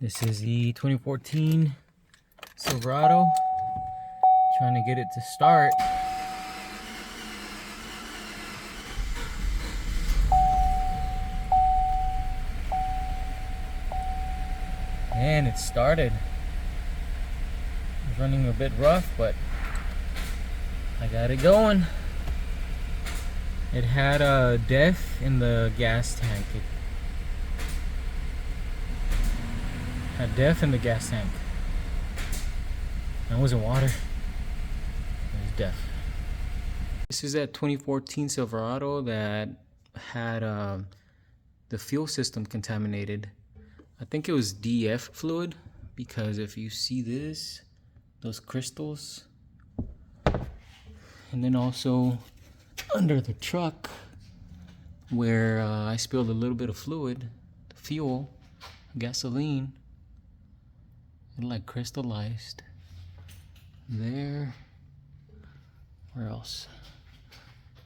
This is the 2014 Silverado. Trying to get it to start. And it started. It's running a bit rough, but I got it going. It had a def in the gas tank. It had def in the gas tank. That wasn't water. It was def. This is that 2014 Silverado that had the fuel system contaminated. I think it was DF fluid, because if you see this, those crystals, and then also under the truck where I spilled a little bit of fluid, fuel, gasoline, it like crystallized there. Where else?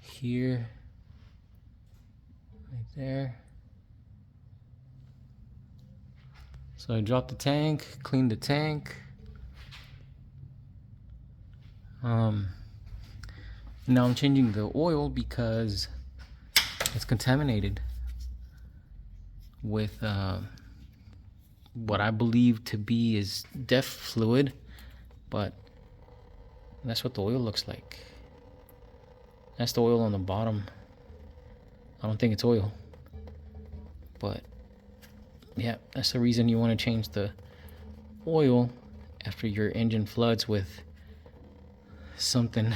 Here, right there. So I dropped the tank, cleaned the tank. Now I'm changing the oil because it's contaminated with what I believe to be is DEF fluid, but that's what the oil looks like. That's the oil on the bottom. I don't think it's oil, but yeah, that's the reason you want to change the oil after your engine floods with something,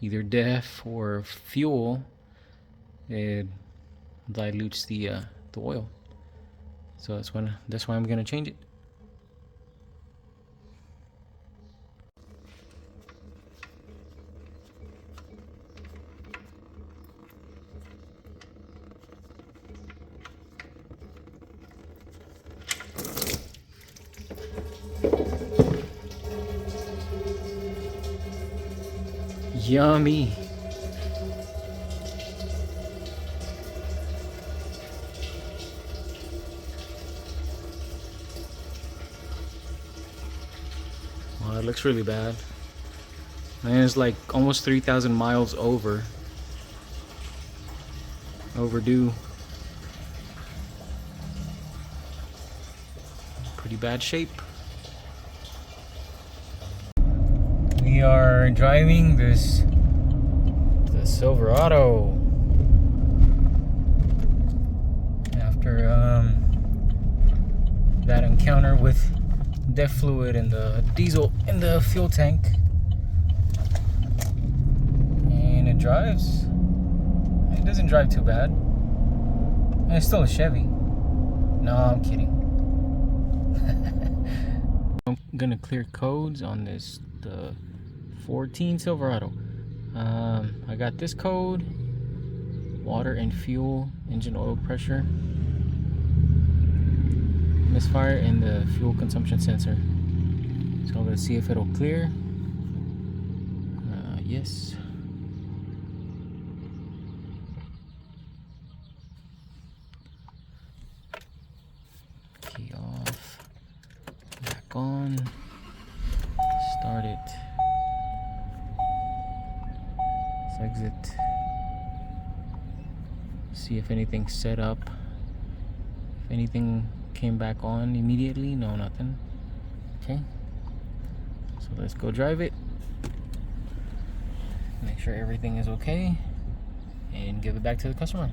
either DEF or fuel. It dilutes the oil, so that's why I'm gonna change it. Yummy. Well, it looks really bad. And it's like almost 3,000 miles overdue. Pretty bad shape. We are driving the Silverado after that encounter with DEF fluid in the diesel in the fuel tank, and it drives. It doesn't drive too bad. And it's still a Chevy. No, I'm kidding. I'm gonna clear codes on the 14 Silverado. I got this code: water and fuel, engine oil pressure, misfire, and the fuel consumption sensor. So I'm gonna see if it'll clear. Yes. Key off, back on, start it. Exit. See if anything's set up. If anything came back on immediately. No, nothing. Okay, so let's go drive it, make sure everything is okay, and give it back to the customer.